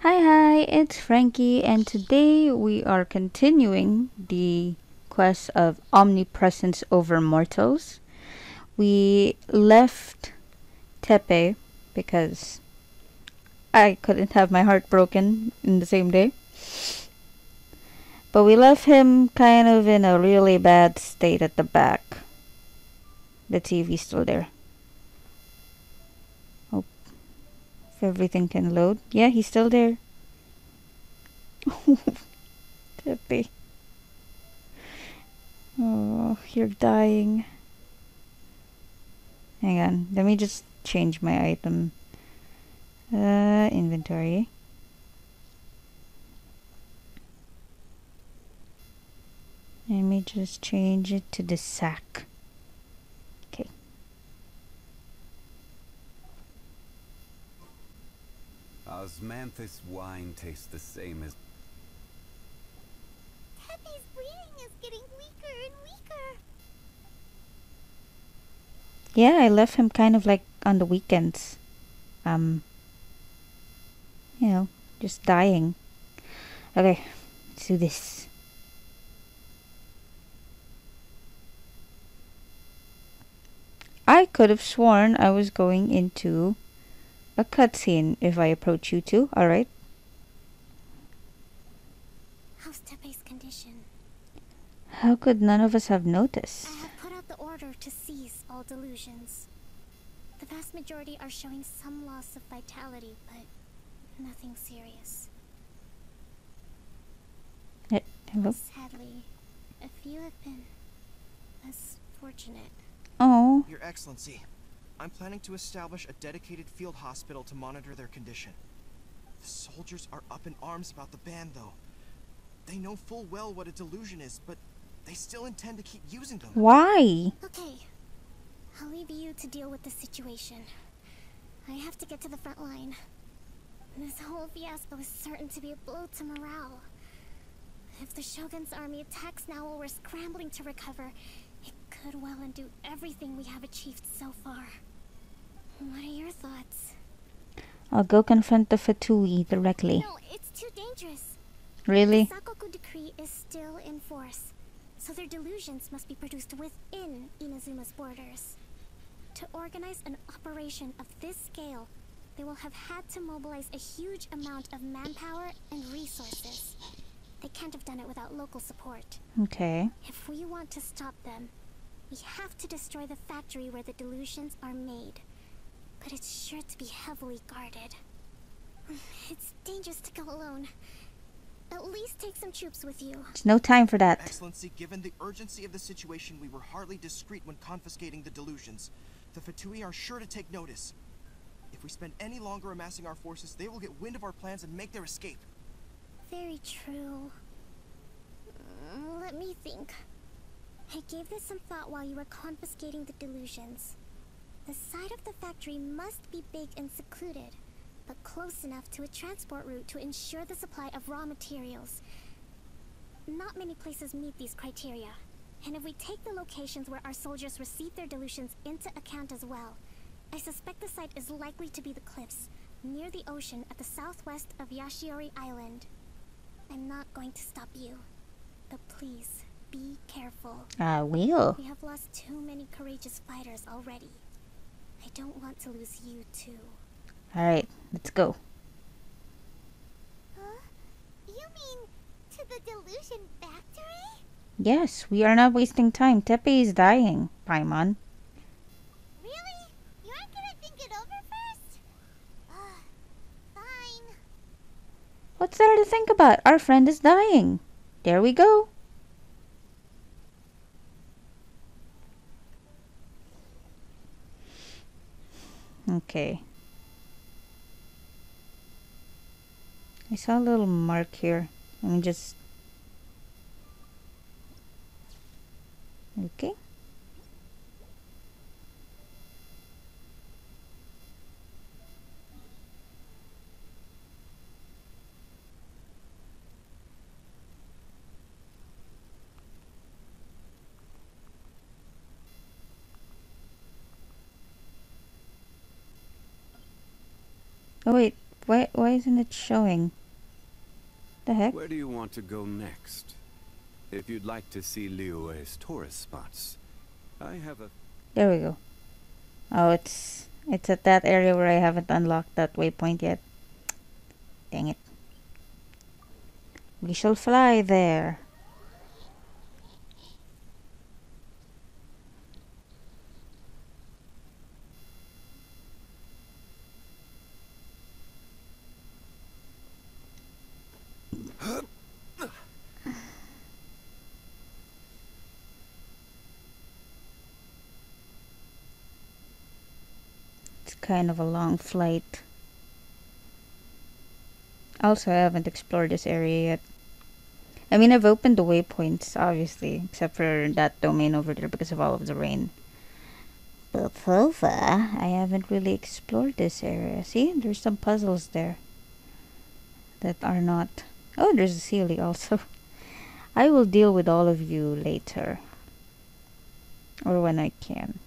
Hi, it's Frankie, and today we are continuing the quest of Omniprescence over Mortals. We left Tepe because I couldn't have my heart broken in the same day. But we left him kind of in a really bad state at the back. Let's see if he's still there. Oh, if everything can load. Yeah, he's still there. Tepe. Oh, you're dying. Hang on, let me just change my item. Inventory. Let me just change it to the sack. Okay. Osmanthus wine tastes the same as... Pepe's breathing is getting weaker and weaker. Yeah, I left him kind of like on the weekends. You know, just dying. Okay, let's do this. I could have sworn I was going into a cutscene if I approach you two. Alright. How's Tepe's condition? How could none of us have noticed? I have put out the order to cease all delusions. The vast majority are showing some loss of vitality, but nothing serious. Hello? Sadly, a few have been less fortunate. Oh. Your Excellency, I'm planning to establish a dedicated field hospital to monitor their condition. The soldiers are up in arms about the ban, though. They know full well what a delusion is, but they still intend to keep using them. Why? Okay, I'll leave you to deal with the situation. I have to get to the front line. This whole fiasco is certain to be a blow to morale. If the Shogun's army attacks now while we're scrambling to recover, it could well undo everything we have achieved so far. What are your thoughts? I'll go confront the Fatui directly. No, it's too dangerous. Really? The Sakoku decree is still in force, so their delusions must be produced within Inazuma's borders. To organize an operation of this scale, they will have had to mobilize a huge amount of manpower and resources. They can't have done it without local support. Okay. If we want to stop them, we have to destroy the factory where the delusions are made. But it's sure to be heavily guarded. It's dangerous to go alone. At least take some troops with you. There's no time for that. Excellency, given the urgency of the situation, we were hardly discreet when confiscating the delusions. The Fatui are sure to take notice. If we spend any longer amassing our forces, they will get wind of our plans and make their escape. Very true. Let me think. I gave this some thought while you were confiscating the delusions. The side of the factory must be big and secluded, but close enough to a transport route to ensure the supply of raw materials. Not many places meet these criteria, and if we take the locations where our soldiers receive their delusions into account as well, I suspect the site is likely to be the cliffs, near the ocean at the southwest of Yashiori Island. I'm not going to stop you, but please, be careful. I will. We have lost too many courageous fighters already. I don't want to lose you too. Alright, let's go. Huh? You mean to the delusion factory? Yes, we are not wasting time. Tepe is dying, Paimon. Really? You aren't gonna think it over first? Fine. What's there to think about? Our friend is dying. There we go. Okay. I saw a little mark here. Let me just... Okay. Oh wait, Why isn't it showing? The heck? Where do you want to go next? If you'd like to see Liyue's tourist spots, I have a... There we go. Oh, it's at that area where I haven't unlocked that waypoint yet. Dang it. We shall fly there. It's kind of a long flight. Also, I haven't explored this area yet. I mean, I've opened the waypoints, obviously, except for that domain over there because of all of the rain. But so far, I haven't really explored this area. See, there's some puzzles there that are not... Oh, there's a Sealy also. I will deal with all of you later. Or when I can.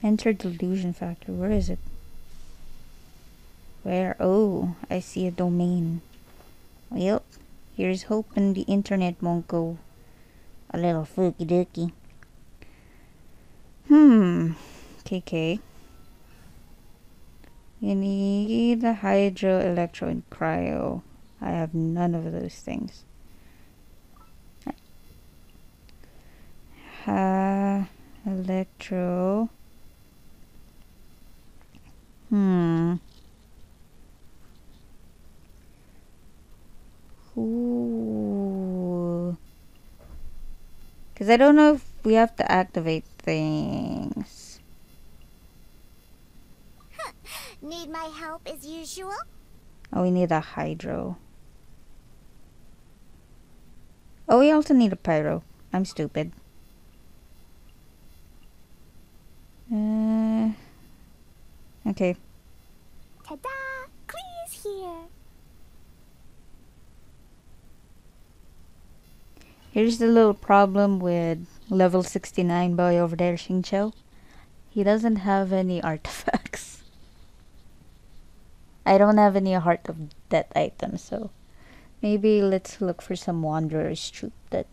Enter Delusion Factory. Where is it? Where? Oh, I see a domain. Well, here's hoping the internet won't go a little fooky dooky. KK. You need a hydro, electro, and cryo. I have none of those things. Electro. Ooh. Because I don't know if we have to activate things. Need my help as usual? Oh, we need a hydro. Oh, we also need a pyro. I'm stupid. Okay. Ta-da! Clee's here! Here's the little problem with level 69 boy over there, Xingqiu. He doesn't have any artifacts. I don't have any Heart of Death items, so maybe let's look for some Wanderer's Troop that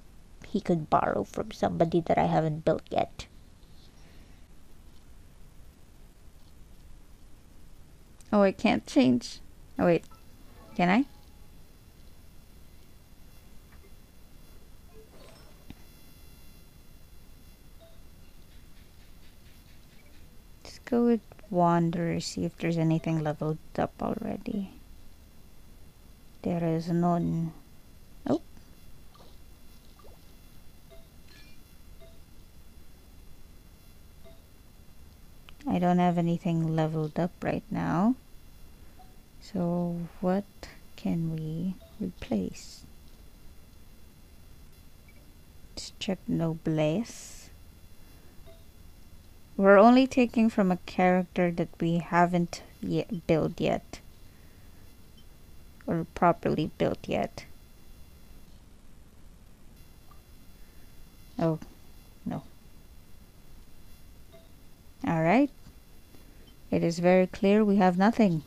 he could borrow from somebody that I haven't built yet. Oh, I can't change. Oh, wait. Can I? Let's go with Wanderer, see if there's anything leveled up already. There is none. Oh. I don't have anything leveled up right now. So what can we replace? Let's check Noblesse. We're only taking from a character that we haven't yet built yet. Or properly built yet. Oh, no. Alright. It is very clear we have nothing.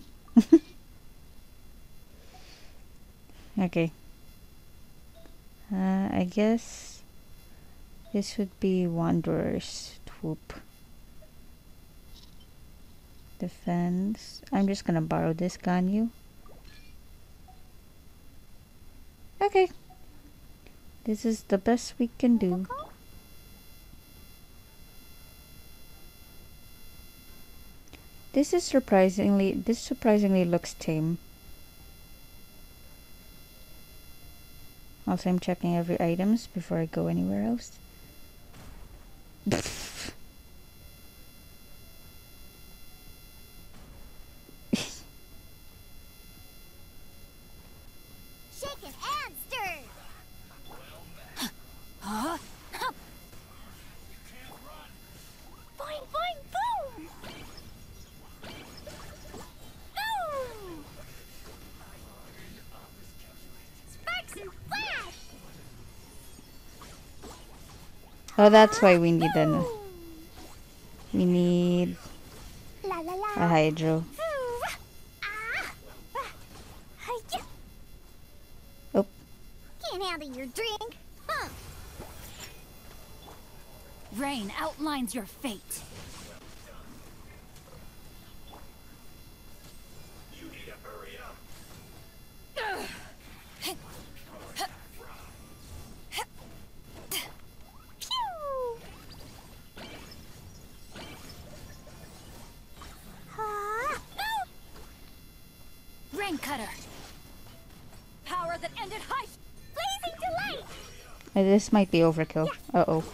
Okay. I guess this would be Wanderer's Troop. Defense. I'm just gonna borrow this Ganyu. Okay. This is the best we can do. This surprisingly looks tame. Also, I'm checking every items before I go anywhere else. Shaken and stirred! Huh? Boing, boing, boom! Oh, that's why we need we need La la la. a hydro. Oh, Can't handle your drink. Huh. Rain outlines your fate. You need to hurry up. Pew. Rain cutter. Power that ended high. Blazing delight. this might be overkill. Uh-oh.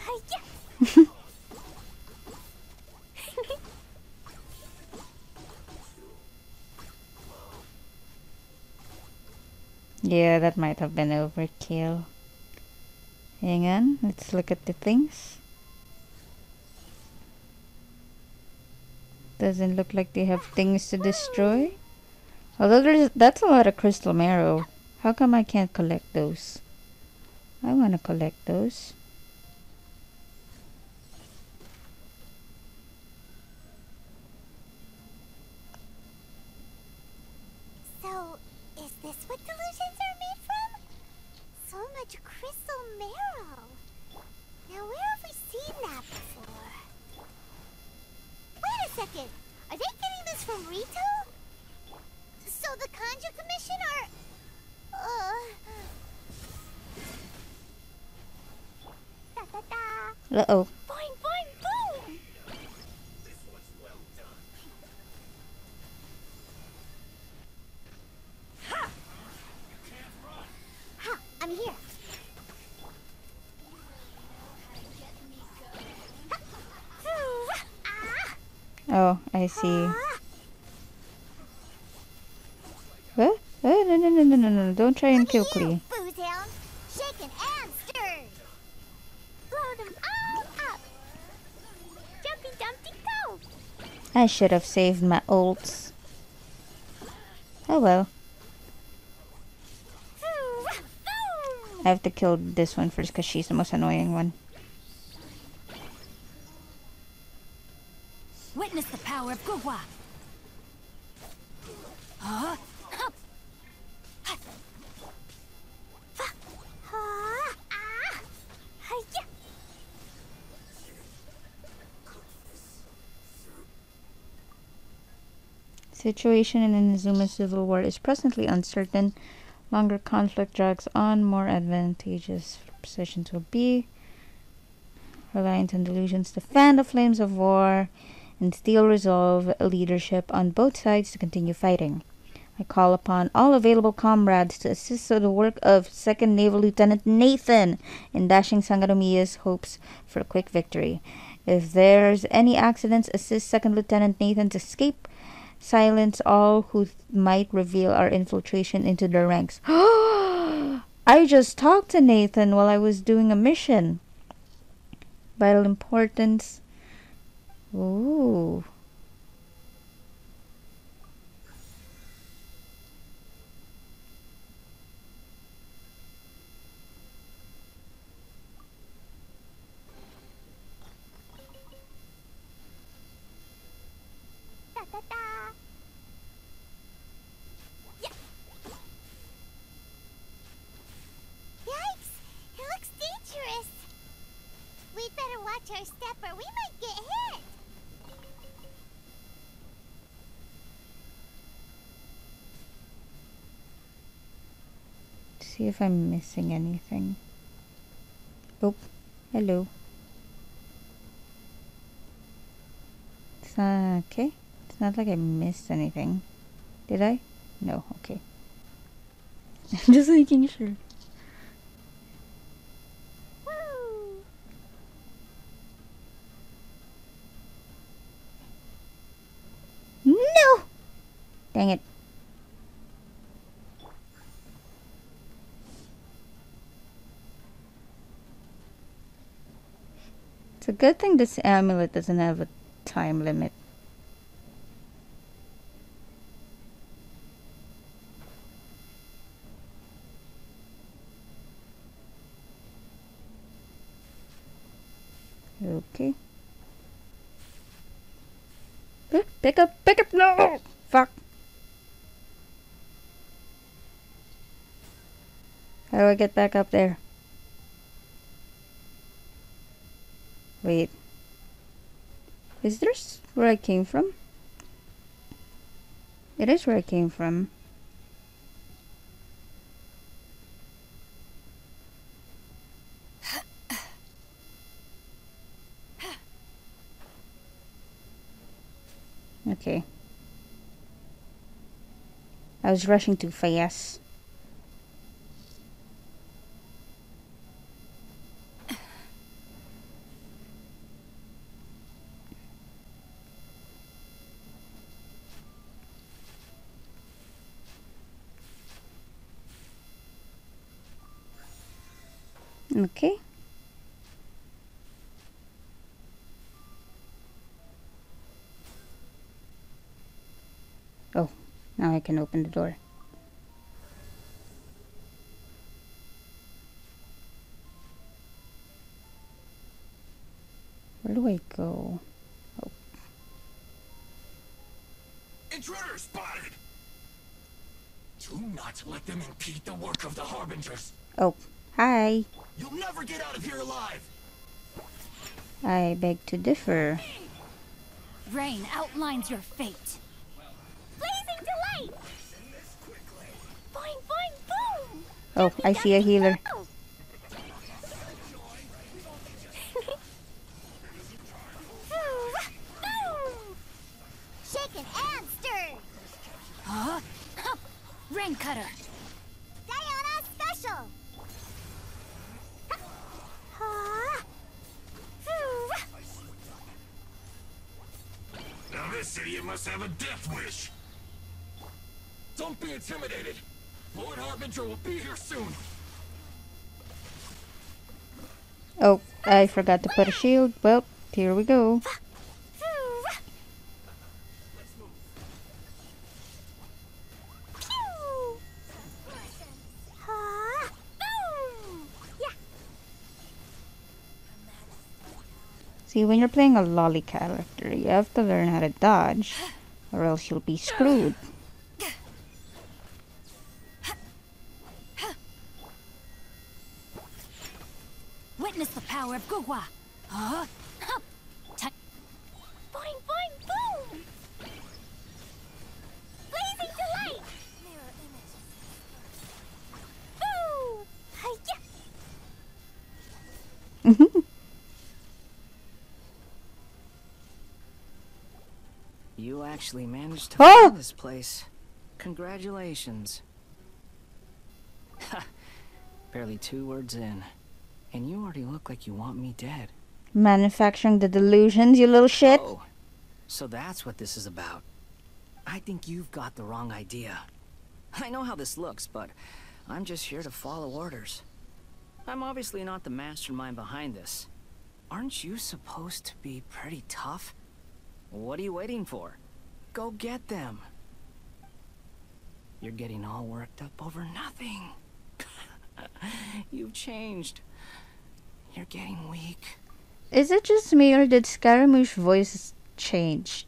Yeah, that might have been overkill. Hang on, let's look at the things. Doesn't look like they have things to destroy. Although that's a lot of crystal marrow. How come I can't collect those? I want to collect those. So, is this what delusions are made from? So much crystal marrow. Now, where have we seen that before? Wait a second. Are they getting this from Rito? So the Kanji Commission are... Da da da. Uh-oh. Boing, boing, boom. This one's well done. Ha! I'm here. Oh, I see. What? Oh, no. Don't try and kill Klee. Boozehound, shaken and stirred. Blow them all up. Jumpy Dumpty go. I should have saved my ults. Oh well. I have to kill this one first because she's the most annoying one. Witness the power of Gugwa. Huh? Situation in Inazuma Civil War is presently uncertain. Longer conflict drags on, more advantageous position to be. Reliant on delusions to fan the flames of war and still resolve leadership on both sides to continue fighting. I call upon all available comrades to assist in the work of 2nd Naval Lieutenant Nathan in dashing Sangonomiya's hopes for a quick victory. If there's any accidents, assist 2nd Lieutenant Nathan to escape. Silence all who might reveal our infiltration into their ranks. I just talked to Nathan while I was doing a mission. Vital importance. Ooh. Da da da. Yeah. Yikes! It looks dangerous. We'd better watch our step or we might get hit. See if I'm missing anything. Oh, hello. It's not okay. It's not like I missed anything. Did I? No, okay. Just making sure. Woo! No! Dang it. It's a good thing this amulet doesn't have a time limit. Okay. Pick up, no! Fuck. How do I get back up there? Wait. Is this where I came from? It is where I came from. Okay. I was rushing too fast. Okay. Oh, now I can open the door. Where do I go? Oh. Intruder spotted! Do not let them impede the work of the Harbingers. Oh, hi. You'll never get out of here alive! I beg to differ. Rain outlines your fate. Blazing delight! Boing, boing, boom! Oh, I see a healer. Shaken and stirred! Huh? Rain cutter. Diana special! Now this idiot must have a death wish. Don't be intimidated. Lord Harbinger will be here soon. Oh, I forgot to put a shield. Well, here we go. See, when you're playing a lolly character, you have to learn how to dodge, or else you'll be screwed. Witness the power of Gugwa. Huh? Boing, boing, boom! Blazing delight! Mirror image. Boom! Hi-ya! You actually managed to Oh! find this place. Congratulations. Ha! Barely 2 words in. And you already look like you want me dead. Manufacturing the delusions, you little shit. Oh, so that's what this is about. I think you've got the wrong idea. I know how this looks, but I'm just here to follow orders. I'm obviously not the mastermind behind this. Aren't you supposed to be pretty tough? What are you waiting for? Go get them. You're getting all worked up over nothing. You've changed. You're getting weak. Is it just me, or did Scaramouche's voice change?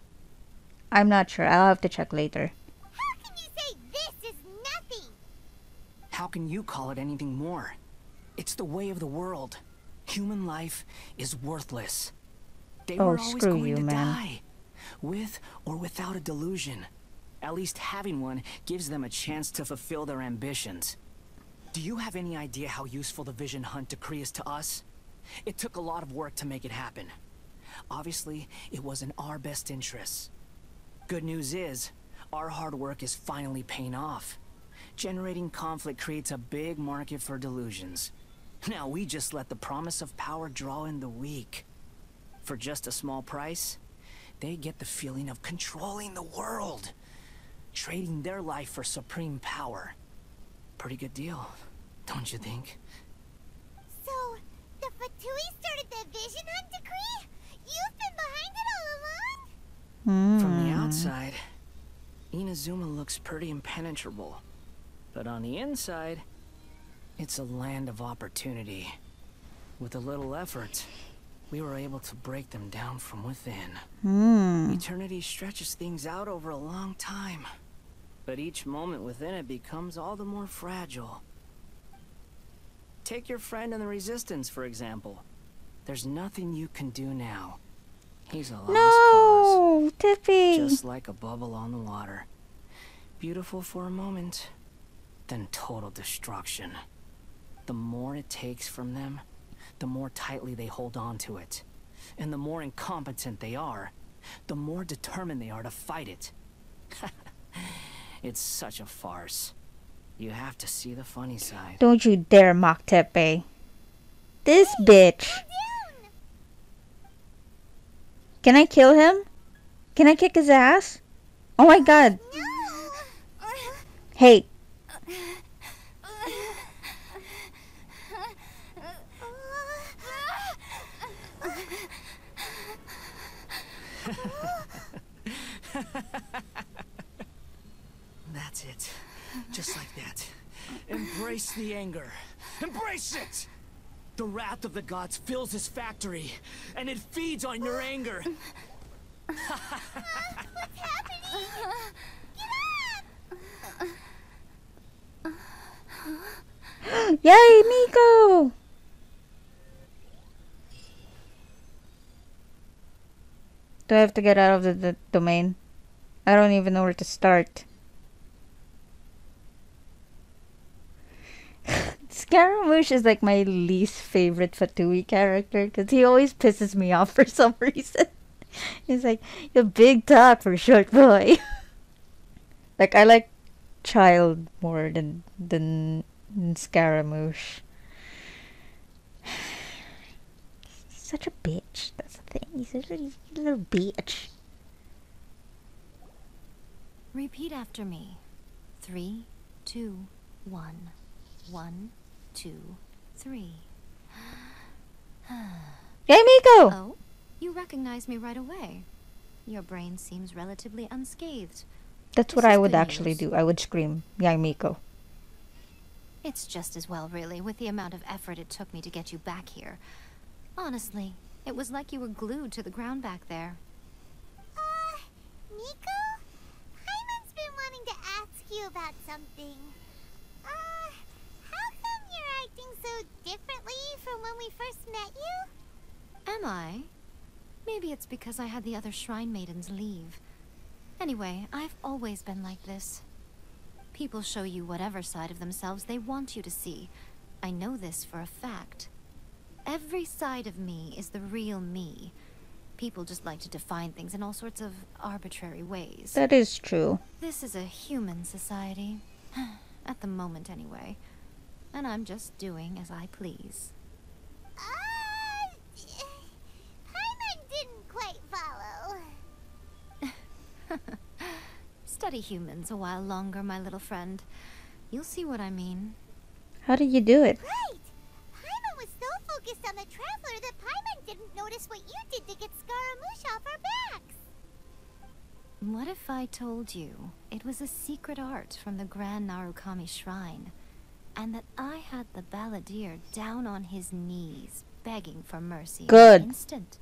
I'm not sure. I'll have to check later. How can you say this is nothing? How can you call it anything more? It's the way of the world. Human life is worthless. They Oh, were always screw going you, to man. die. With or without a delusion. At least having one gives them a chance to fulfill their ambitions. Do you have any idea how useful the Vision Hunt decree is to us? It took a lot of work to make it happen. Obviously, it was in our best interests. Good news is, our hard work is finally paying off. Generating conflict creates a big market for delusions. Now we just let the promise of power draw in the weak. For just a small price, they get the feeling of controlling the world. Trading their life for supreme power. Pretty good deal, don't you think? So, the Fatui started the Vision Hunt decree? You've been behind it all along? From the outside, Inazuma looks pretty impenetrable. But on the inside, it's a land of opportunity. With a little effort, we were able to break them down from within. Hmm. Eternity stretches things out over a long time, but each moment within it becomes all the more fragile. Take your friend in the Resistance, for example. There's nothing you can do now. He's a lost cause. No, Tippy. Just like a bubble on the water. Beautiful for a moment, then total destruction. The more it takes from them, the more tightly they hold on to it. And the more incompetent they are, the more determined they are to fight it. It's such a farce. You have to see the funny side. Don't you dare mock Tepe. This bitch. Can I kill him? Can I kick his ass? Oh my god. Hey. That's it. Just like that. Embrace the anger. Embrace it! The wrath of the gods fills this factory, and it feeds on your anger. What's happening? Get up! Yay, Miko! Do I have to get out of the domain? I don't even know where to start. Scaramouche is like my least favorite Fatui character because he always pisses me off for some reason. He's like, "You big talk for short boy." Like, I like Child more than Scaramouche. He's such a bitch. That's the thing. He's such a little bitch. Repeat after me. 3, 2, 1. 1, 2, 3. Hey, Miko! Oh, you recognize me right away. Your brain seems relatively unscathed. That's what This I is would good actually news. do. I would scream, "Yay, Miko!" It's just as well, really, with the amount of effort it took me to get you back here. Honestly, it was like you were glued to the ground back there. Nico? Paimon's been wanting to ask you about something. How come you're acting so differently from when we first met you? Am I? Maybe it's because I had the other shrine maidens leave. Anyway, I've always been like this. People show you whatever side of themselves they want you to see. I know this for a fact. Every side of me is the real me. People just like to define things in all sorts of arbitrary ways. That is true. This is a human society. At the moment, anyway. And I'm just doing as I please. Paimon didn't quite follow. Study humans a while longer, my little friend. You'll see what I mean. How did you do it? Right! Paimon was so focused on the Traveler that Paimon didn't notice what you did to get Scaramouche off our backs. What if I told you it was a secret art from the Grand Narukami Shrine, and that I had the balladeer down on his knees, begging for mercy Good. in an instant?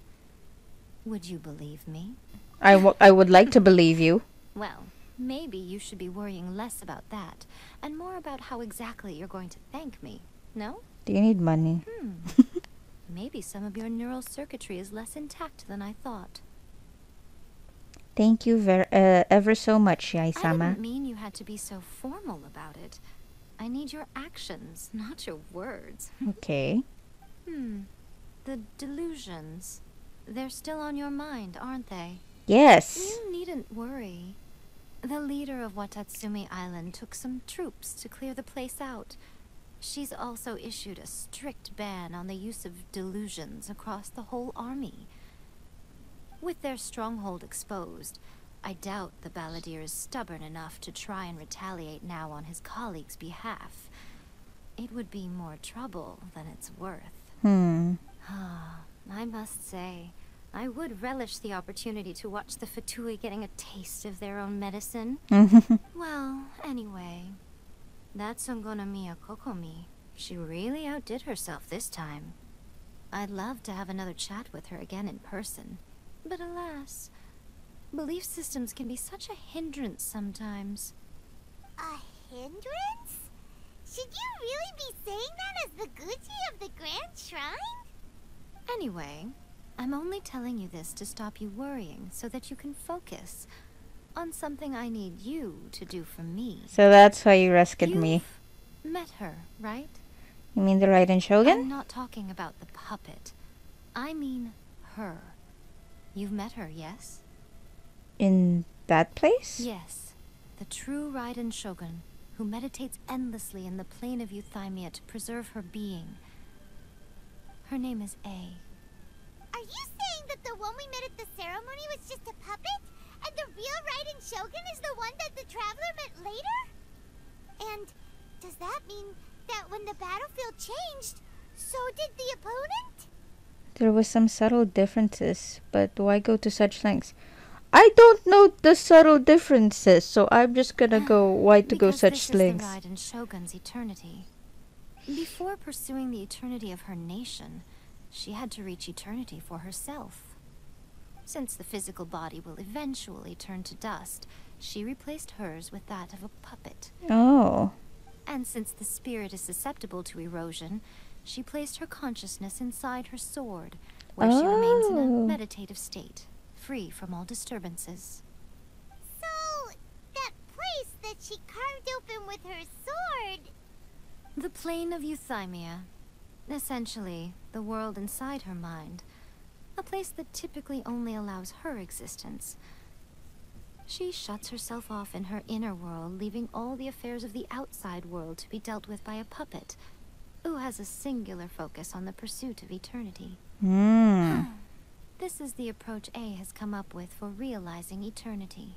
Would you believe me? I would like to believe you. Well, maybe you should be worrying less about that, and more about how exactly you're going to thank me, no? Do you need money? Maybe some of your neural circuitry is less intact than I thought. Thank you ever so much, I Yai-sama. didn't mean you had to be so formal about it. I need your actions, not your words. Okay. The delusions. They're still on your mind, aren't they? Yes. You needn't worry. The leader of Watatsumi Island took some troops to clear the place out. She's also issued a strict ban on the use of delusions across the whole army. With their stronghold exposed, I doubt the balladeer is stubborn enough to try and retaliate now on his colleagues' behalf. It would be more trouble than it's worth. I must say, I would relish the opportunity to watch the Fatui getting a taste of their own medicine. Well, anyway, that Songonomiya Kokomi, she really outdid herself this time. I'd love to have another chat with her again in person. But alas, belief systems can be such a hindrance sometimes. A hindrance? Should you really be saying that as the Gucci of the Grand Shrine? Anyway, I'm only telling you this to stop you worrying so that you can focus on something I need you to do for me. So that's why you rescued me. You've met her, right? You mean the Raiden Shogun? I'm not talking about the puppet. I mean her. You've met her, yes? In that place? Yes. The true Raiden Shogun, who meditates endlessly in the plane of Euthymia to preserve her being. Her name is A. Are you saying that the one we met at the ceremony was just a puppet? And the real Raiden Shogun is the one that the Traveler met later? And does that mean that when the battlefield changed, so did the opponent? There was some subtle differences, but why go to such lengths? I don't know the subtle differences, so I'm just gonna go why to go such lengths. Because this is the Raiden Shogun's eternity. Before pursuing the eternity of her nation, she had to reach eternity for herself. Since the physical body will eventually turn to dust, she replaced hers with that of a puppet. Oh. And since the spirit is susceptible to erosion, she placed her consciousness inside her sword, where she remains in a meditative state, free from all disturbances. So, that place that she carved open with her sword... The plane of Euthymia. Essentially, the world inside her mind. A place that typically only allows her existence. She shuts herself off in her inner world, leaving all the affairs of the outside world to be dealt with by a puppet, who has a singular focus on the pursuit of eternity. This is the approach A has come up with for realizing eternity.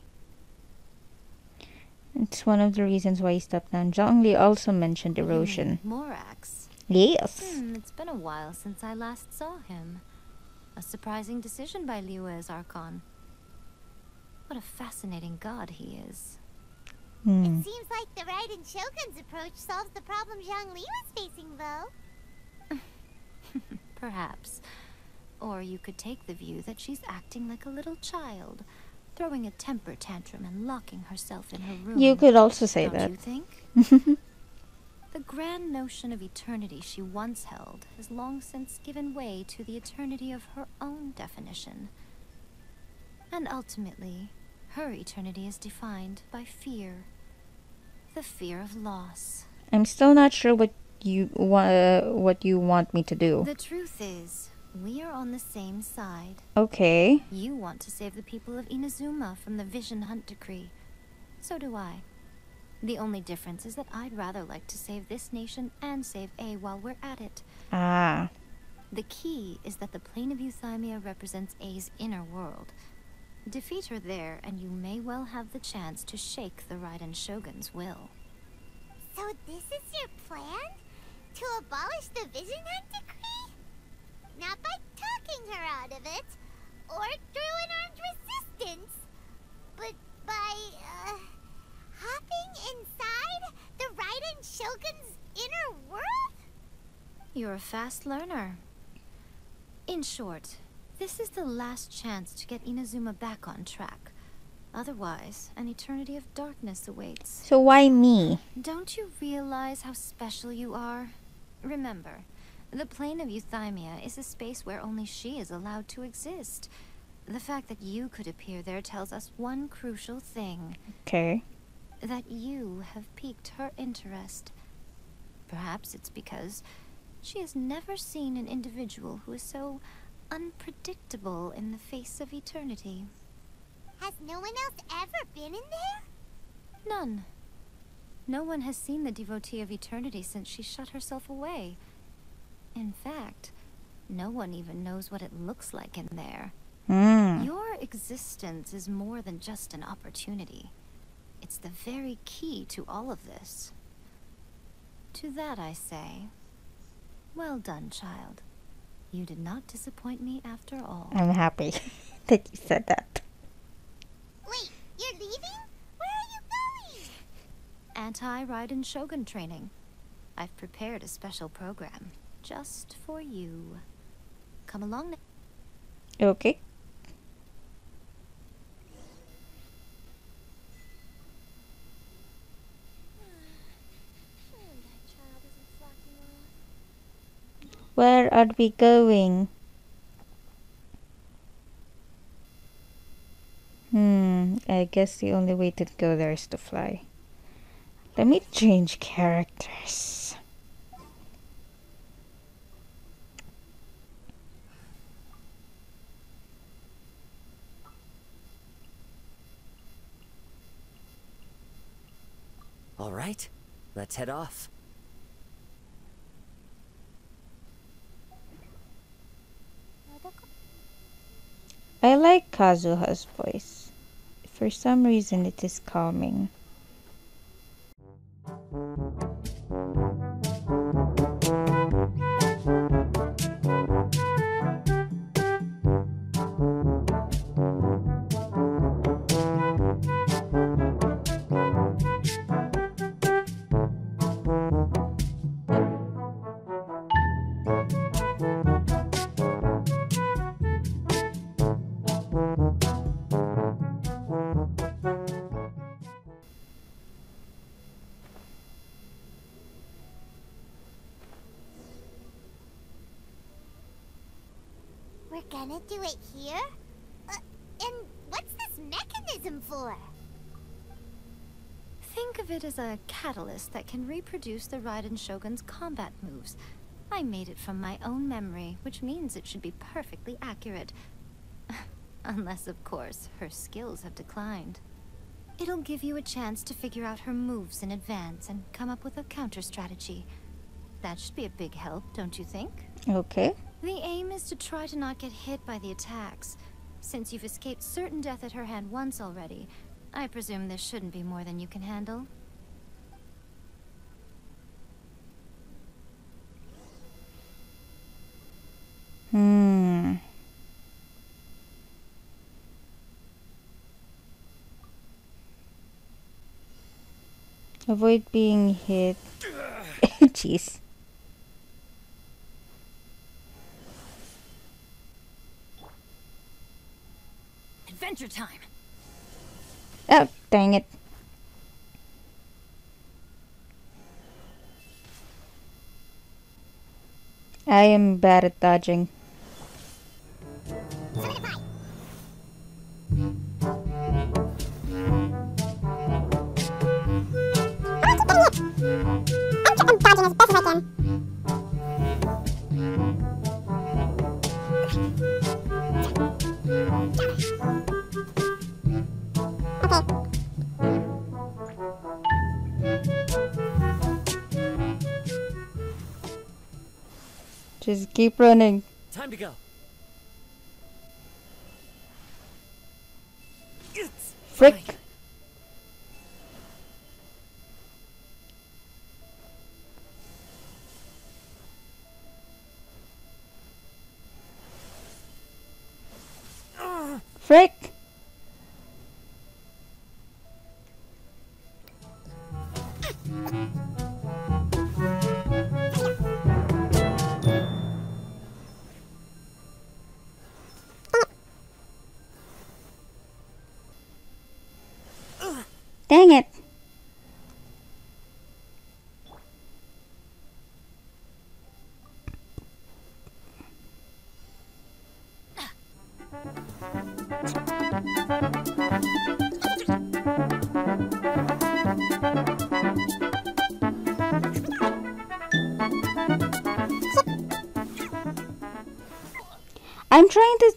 It's one of the reasons why he stepped down. Zhongli also mentioned erosion. Morax. Yes. It's been a while since I last saw him. A surprising decision by Liyue's Archon. What a fascinating god he is. It seems like the Raiden Shogun's approach solves the problem Zhang Li was facing, though. Perhaps. Or you could take the view that she's acting like a little child, throwing a temper tantrum and locking herself in her room. You could also say Don't that. you think? The grand notion of eternity she once held has long since given way to the eternity of her own definition. And ultimately, her eternity is defined by fear. The fear of loss. I'm still not sure what you want me to do. The truth is, we are on the same side. Okay. You want to save the people of Inazuma from the Vision Hunt Decree. So do I. The only difference is that I'd rather like to save this nation and save A while we're at it. Ah. The key is that the plane of Euthymia represents A's inner world. Defeat her there, and you may well have the chance to shake the Raiden Shogun's will. So this is your plan? To abolish the Vision Hunt Decree? Not by talking her out of it, or through an armed resistance, but by, hopping inside the Raiden Shogun's inner world? You're a fast learner. In short, this is the last chance to get Inazuma back on track. Otherwise, an eternity of darkness awaits. So why me? Don't you realize how special you are? Remember, the plane of Euthymia is a space where only she is allowed to exist. The fact that you could appear there tells us one crucial thing. Okay. That you have piqued her interest. Perhaps it's because she has never seen an individual who is so unpredictable in the face of eternity. Has no one else ever been in there? None. No one has seen the devotee of eternity since she shut herself away. In fact, no one even knows what it looks like in there. Your existence is more than just an opportunity. It's the very key to all of this. To that I say, well done, child. You did not disappoint me after all. I'm happy that you said that. Wait, you're leaving? Where are you going? Anti-Raiden Shogun training. I've prepared a special program just for you. come along. Okay. That child isn't flocking off. Where are we going? I guess the only way to go there is to fly. Let me change characters. All right, let's head off. I like Kazuha's voice. For some reason, it is calming. We're gonna do it here? And what's this mechanism for? Think of it as a catalyst that can reproduce the Raiden Shogun's combat moves. I made it from my own memory, which means it should be perfectly accurate. Unless, of course, her skills have declined. It'll give you a chance to figure out her moves in advance and come up with a counter strategy. That should be a big help, don't you think? Okay. The aim is to try to not get hit by the attacks. Since you've escaped certain death at her hand once already, I presume this shouldn't be more than you can handle. Avoid being hit. Jeez. Adventure time! Oh, dang it. I am bad at dodging. I'm dodging as best as I can. Just keep running. Time to go. Frick. Frick. Dang it. I'm trying to...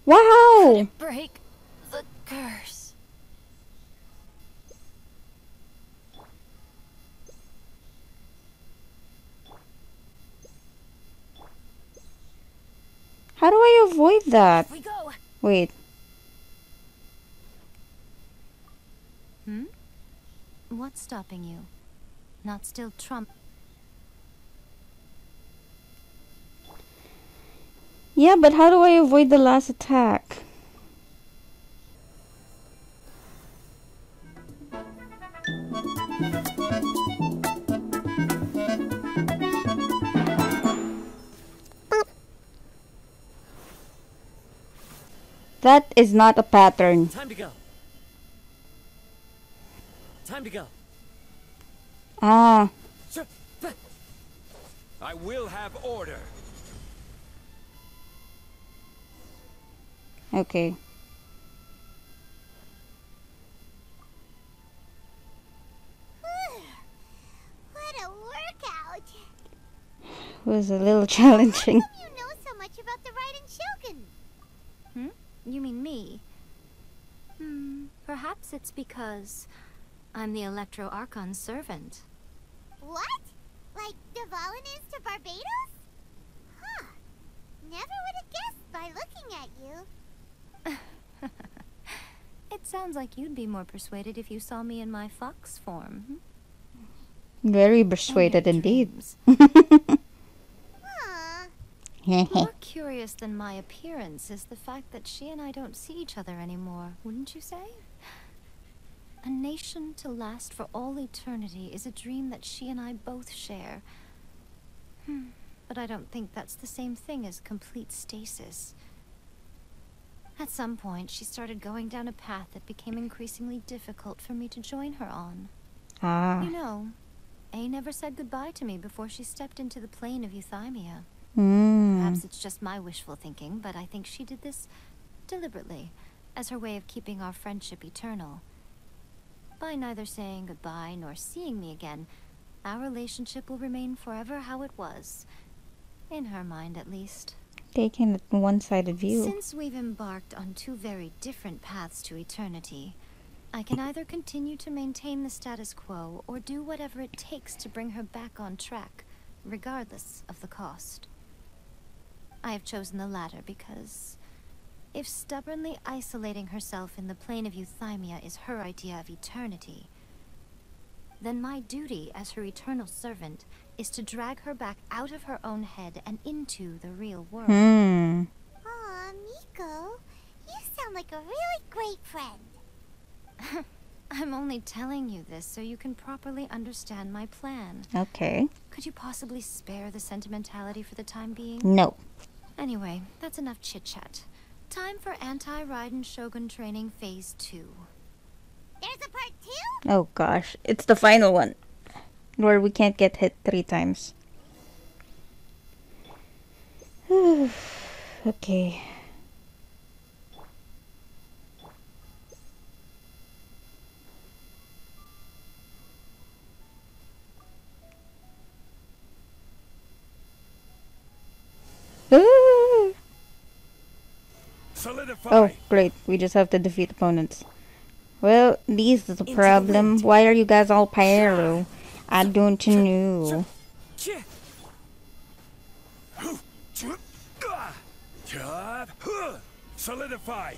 Wow! Break the curse. How do I avoid that? We go. Wait. What's stopping you? Not still Trump. Yeah, but how do I avoid the last attack? That is not a pattern. Time to go. Time to go. Ah, I will have order. okay. What a workout! Was a little challenging. How come you know so much about the Raiden Shogun? You mean me? Perhaps it's because I'm the Electro Archon's servant. What? Like Dvalin is to Barbados? Huh. Never would have guessed by looking at you. It sounds like you'd be more persuaded if you saw me in my fox form. Very persuaded indeed. Aw. More curious than my appearance is the fact that she and I don't see each other anymore, wouldn't you say? A nation to last for all eternity is a dream that she and I both share. But I don't think that's the same thing as complete stasis. At some point, she started going down a path that became increasingly difficult for me to join her on. Ah. You know, A never said goodbye to me before she stepped into the plane of Euthymia. Perhaps it's just my wishful thinking, but I think she did this deliberately, as her way of keeping our friendship eternal. By neither saying goodbye nor seeing me again, our relationship will remain forever how it was. In her mind, at least. Taking a one-sided view. Since we've embarked on two very different paths to eternity, I can either continue to maintain the status quo or do whatever it takes to bring her back on track, regardless of the cost. I have chosen the latter because if stubbornly isolating herself in the plane of Euthymia is her idea of eternity, then my duty as her eternal servant is to drag her back out of her own head and into the real world. Aw, Miko, you sound like a really great friend. I'm only telling you this so you can properly understand my plan. Okay. Could you possibly spare the sentimentality for the time being? No. Anyway, that's enough chit-chat. Time for Anti-Raiden Shogun Training Phase 2. There's a part 2? Oh gosh, it's the final one. Where we can't get hit 3 times. Okay. Solidify. Oh, great. We just have to defeat opponents. Well, this is the problem. Why are you guys all pyro? I don't know. Solidify.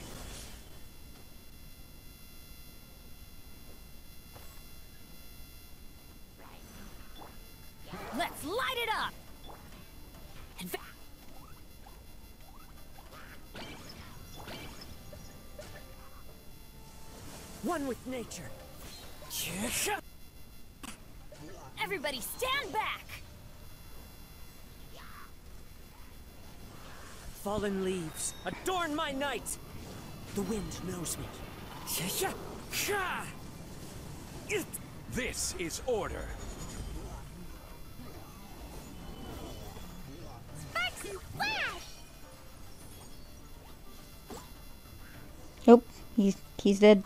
Let's light it up! One with nature. Everybody stand back! Fallen leaves, adorn my night. The wind knows me. This is order. Sparks and flash! Nope, he's dead.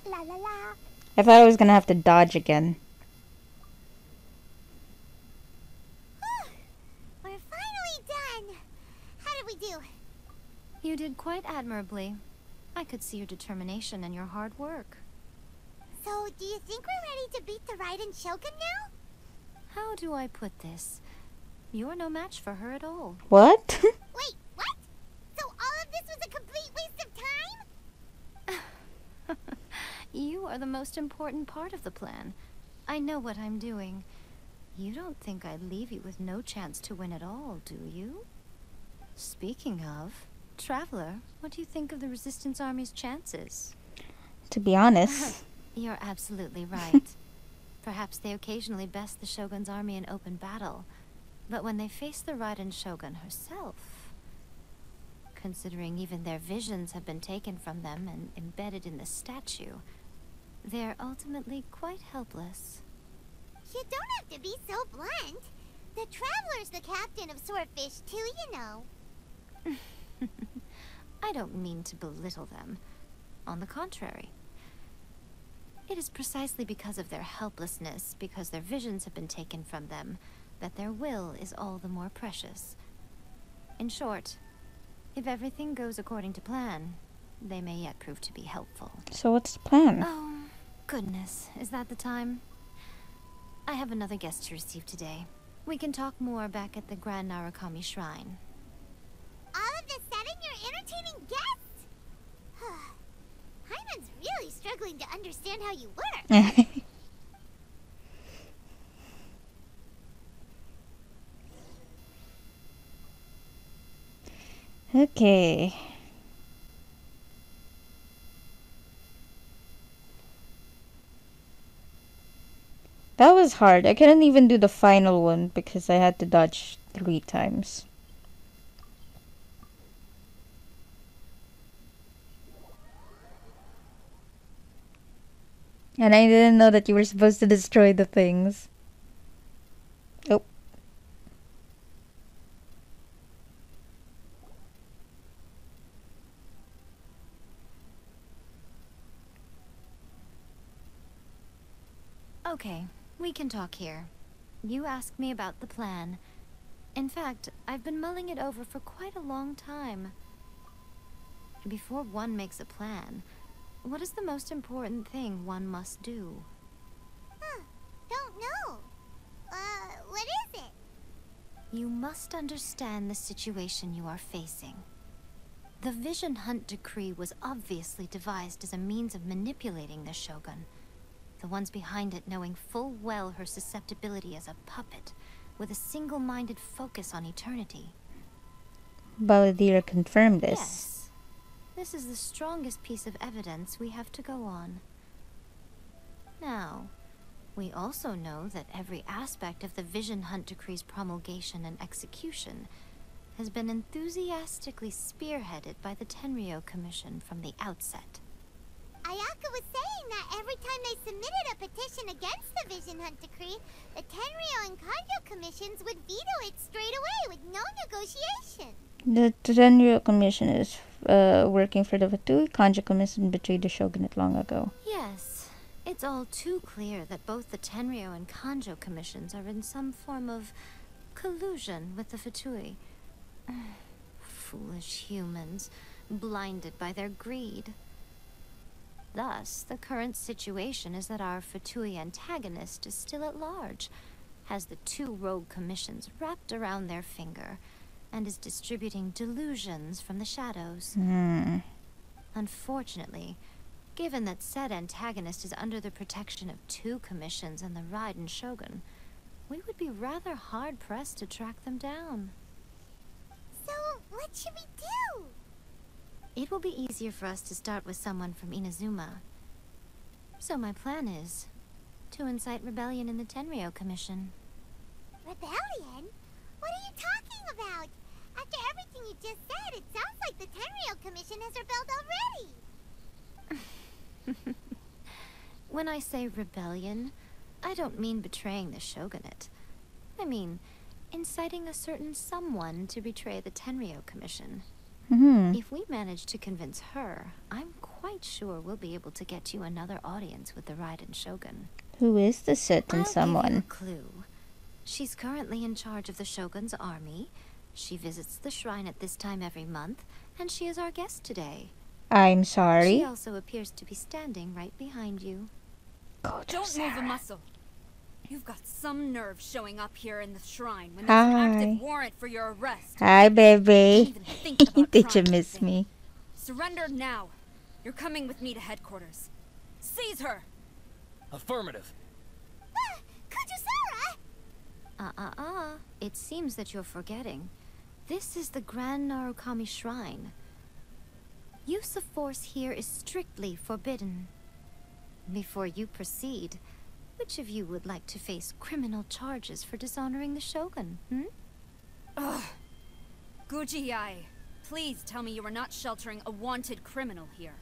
La la la. I thought I was gonna have to dodge again. We're finally done. How did we do? You did quite admirably. I could see your determination and your hard work. So, do you think we're ready to beat the Raiden Shogun now? How do I put this? You're no match for her at all. What? Wait, what? So all of this was a complete waste of time? You are the most important part of the plan. I know what I'm doing. You don't think I'd leave you with no chance to win at all, do you? Speaking of, Traveler, what do you think of the Resistance Army's chances? To be honest. You're absolutely right. Perhaps they occasionally best the Shogun's army in open battle, but when they face the Raiden Shogun herself, considering even their visions have been taken from them and embedded in the statue, they're ultimately quite helpless. You don't have to be so blunt. The Traveler's the captain of Swordfish too, you know. I don't mean to belittle them. On the contrary. It is precisely because of their helplessness, because their visions have been taken from them, that their will is all the more precious. In short, if everything goes according to plan, they may yet prove to be helpful. So what's the plan? Oh, goodness. Is that the time? I have another guest to receive today. We can talk more back at the Grand Narukami Shrine. All of a sudden, you're entertaining guests? Hyman's really struggling to understand how you work. Okay. That was hard. I couldn't even do the final one because I had to dodge 3 times. And I didn't know that you were supposed to destroy the things. Oh. Okay, we can talk here. You asked me about the plan. In fact, I've been mulling it over for quite a long time. Before one makes a plan, what is the most important thing one must do? Don't know. What is it? You must understand the situation you are facing. The Vision Hunt Decree was obviously devised as a means of manipulating the Shogun. The ones behind it knowing full well her susceptibility as a puppet, with a single-minded focus on eternity. Baladira confirmed this. Yes. This is the strongest piece of evidence we have to go on. Now, we also know that every aspect of the Vision Hunt Decree's promulgation and execution has been enthusiastically spearheaded by the Tenryou Commission from the outset. Ayaka was saying that every time they submitted a petition against the Vision Hunt Decree, the Tenryou and Kanjo commissions would veto it straight away with no negotiation. The Tenryou Commission is working for the Fatui. Kanjo Commission betrayed the shogunate long ago. Yes, it's all too clear that both the Tenryou and Kanjo commissions are in some form of collusion with the Fatui. Foolish humans, blinded by their greed. Thus, the current situation is that our Fatui antagonist is still at large, has the 2 rogue commissions wrapped around their finger, and is distributing delusions from the shadows. Unfortunately, given that said antagonist is under the protection of 2 commissions and the Raiden Shogun, we would be rather hard-pressed to track them down. So, what should we do? It will be easier for us to start with someone from Inazuma. So my plan is to incite rebellion in the Tenryou Commission. Rebellion? What are you talking about? After everything you just said, it sounds like the Tenryou Commission has rebelled already. When I say rebellion, I don't mean betraying the shogunate. I mean inciting a certain someone to betray the Tenryou Commission. If we manage to convince her, I'm quite sure we'll be able to get you another audience with the Raiden Shogun. Who is the certain someone? I'll give you a clue. She's currently in charge of the Shogun's army. She visits the shrine at this time every month, and she is our guest today. I'm sorry. She also appears to be standing right behind you. Don't move a muscle. You've got some nerve showing up here in the shrine when there's an active warrant for your arrest. Hi, baby. Don't even think about Did you trying miss anything. me? Surrender now. You're coming with me to headquarters. Seize her! Affirmative. Kujusara! It seems that you're forgetting. This is the Grand Narukami Shrine. Use of force here is strictly forbidden. Before you proceed, which of you would like to face criminal charges for dishonoring the Shogun, Ugh. Guji-ai, please tell me you are not sheltering a wanted criminal here.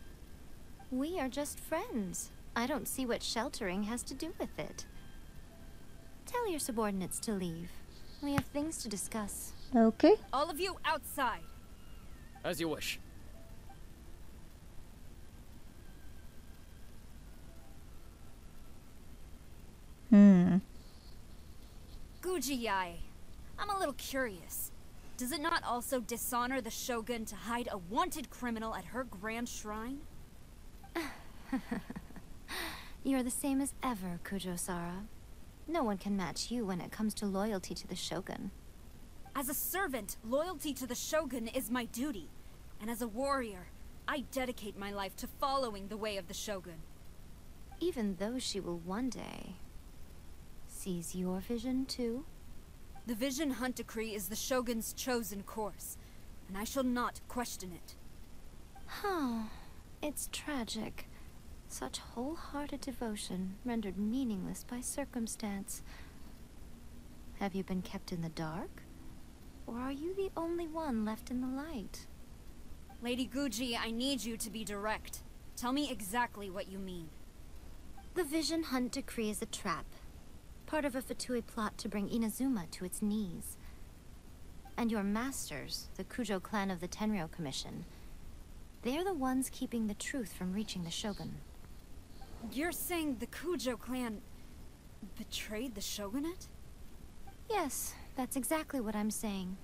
We are just friends. I don't see what sheltering has to do with it. Tell your subordinates to leave. We have things to discuss. Okay. All of you outside. As you wish. Guji-ai, I'm a little curious. Does it not also dishonor the Shogun to hide a wanted criminal at her grand shrine? You're the same as ever, Kujo-sara. No one can match you when it comes to loyalty to the Shogun. As a servant, loyalty to the Shogun is my duty. And as a warrior, I dedicate my life to following the way of the Shogun. Even though she will one day seize your vision too? The Vision Hunt Decree is the Shogun's chosen course, and I shall not question it. Huh. It's tragic. Such wholehearted devotion rendered meaningless by circumstance. Have you been kept in the dark? Or are you the only one left in the light? Lady Guji, I need you to be direct. Tell me exactly what you mean. The Vision Hunt Decree is a trap. Part of a Fatui plot to bring Inazuma to its knees. And your masters, the Kujo clan of the Tenryou Commission, they're the ones keeping the truth from reaching the Shogun. You're saying the Kujo clan betrayed the Shogunate? Yes, that's exactly what I'm saying.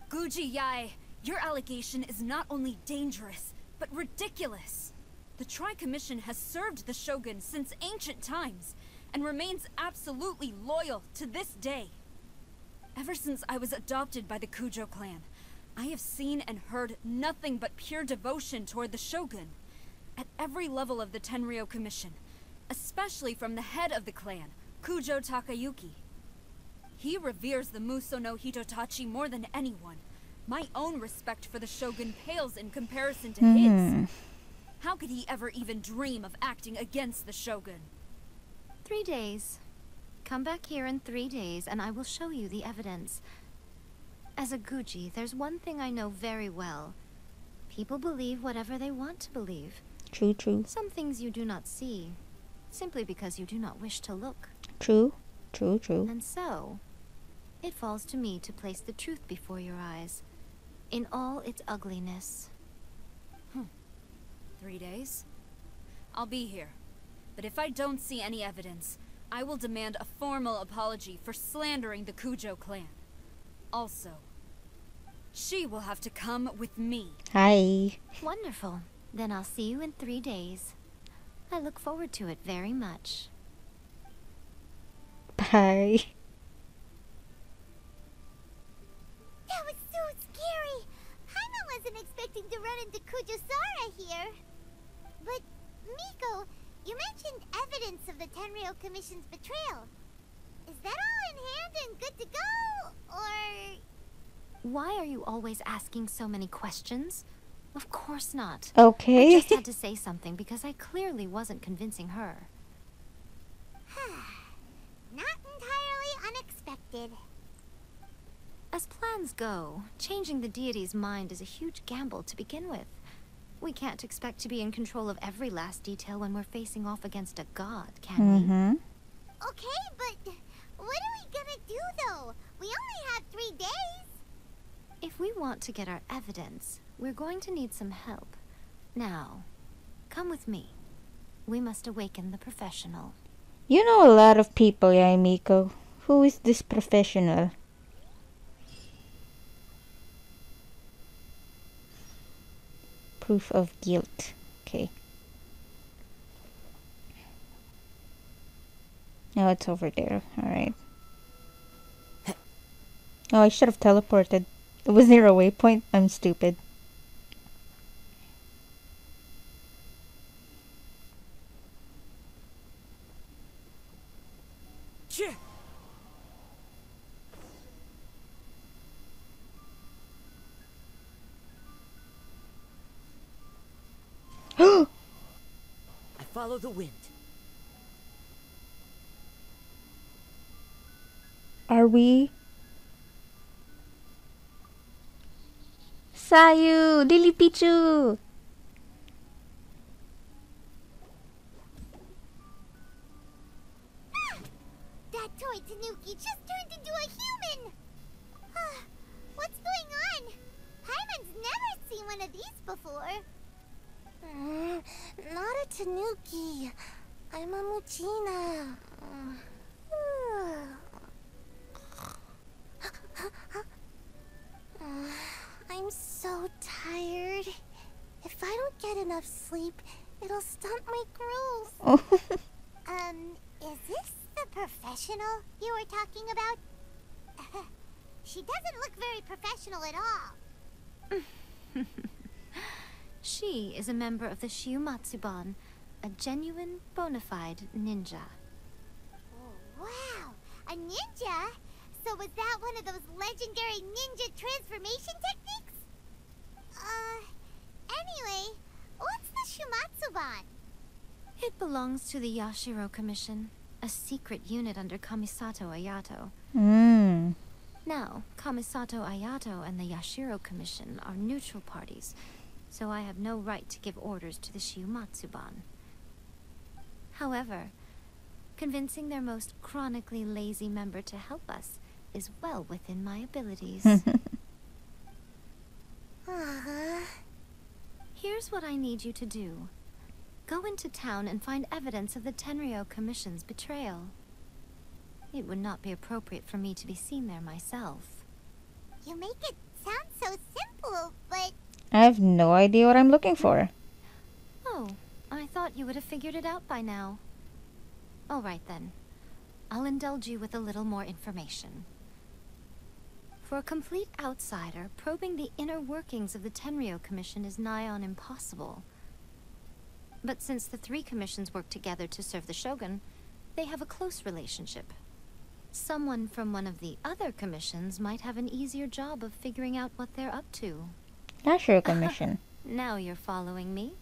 Guji-ai, your allegation is not only dangerous, but ridiculous. The Tri-Commission has served the Shogun since ancient times, and remains absolutely loyal to this day. Ever since I was adopted by the Kujo clan, I have seen and heard nothing but pure devotion toward the Shogun. At every level of the Tenryou Commission, especially from the head of the clan, Kujo Takayuki. He reveres the Muso no Hitotachi more than anyone. My own respect for the Shogun pales in comparison to his. How could he ever even dream of acting against the Shogun? 3 days. Come back here in 3 days and I will show you the evidence. As a Guji, there's one thing I know very well. People believe whatever they want to believe. True, true. Some things you do not see, simply because you do not wish to look. True, true, true. And so, it falls to me to place the truth before your eyes, in all its ugliness. 3 days? I'll be here. But if I don't see any evidence, I will demand a formal apology for slandering the Kujo clan. Also, she will have to come with me. Hi. Wonderful. Then I'll see you in 3 days. I look forward to it very much. Bye. That was so scary! Paimon wasn't expecting to run into Kujo-sara here. But, Miko, you mentioned evidence of the Tenryou Commission's betrayal. Is that all in hand and good to go, or...? Why are you always asking so many questions? Of course not. Okay. I just had to say something because I clearly wasn't convincing her. Not entirely unexpected. As plans go, changing the deity's mind is a huge gamble to begin with. We can't expect to be in control of every last detail when we're facing off against a god, can we? Okay, but what are we gonna do, though? We only have 3 days. If we want to get our evidence, we're going to need some help. Now, come with me. We must awaken the professional. You know a lot of people, yeah, Miko. Who is this professional? Proof of guilt. Okay. Now it's over there. Alright. Oh, I should have teleported. Was there a waypoint? I'm stupid. Follow the wind. Are we? Sayu! Dili Pichu! That toy Tanuki just turned into a human! What's going on? Hyman's never seen one of these before. Not a Tanuki. I'm a Muchina. I'm so tired. If I don't get enough sleep, it'll stunt my growth. Oh. Is this the professional you were talking about? She doesn't look very professional at all. She is a member of the Shiumatsuban, a genuine, bona fide ninja. Oh, wow! A ninja? So was that one of those legendary ninja transformation techniques? Anyway, what's the Shiumatsuban? It belongs to the Yashiro Commission, a secret unit under Kamisato Ayato. Now, Kamisato Ayato and the Yashiro Commission are neutral parties, so I have no right to give orders to the Shiumatsuban. However, convincing their most chronically lazy member to help us is well within my abilities. Here's what I need you to do. Go into town and find evidence of the Tenryo Commission's betrayal. It would not be appropriate for me to be seen there myself. You make it sound so simple, but... I have no idea what I'm looking for. Oh, I thought you would have figured it out by now. All right then. I'll indulge you with a little more information. For a complete outsider, probing the inner workings of the Tenryo Commission is nigh on impossible. But since the three commissions work together to serve the Shogun, they have a close relationship. Someone from one of the other commissions might have an easier job of figuring out what they're up to. Yashiro Commission. Now you're following me.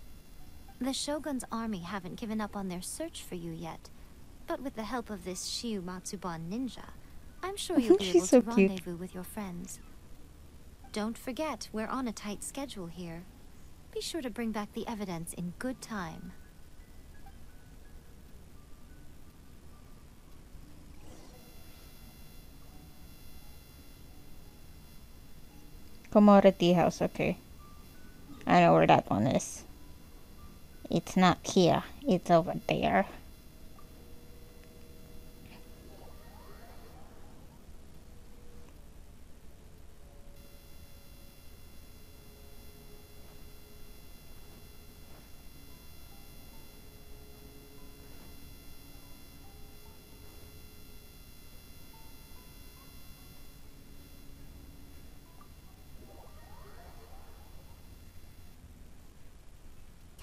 The Shogun's army haven't given up on their search for you yet, but with the help of this Shiumatsuban ninja, I'm sure you'll be able She's so to cute. rendezvous with your friends. Don't forget, we're on a tight schedule here. Be sure to bring back the evidence in good time. Commodity house, okay. I know where that one is. It's not here, it's over there.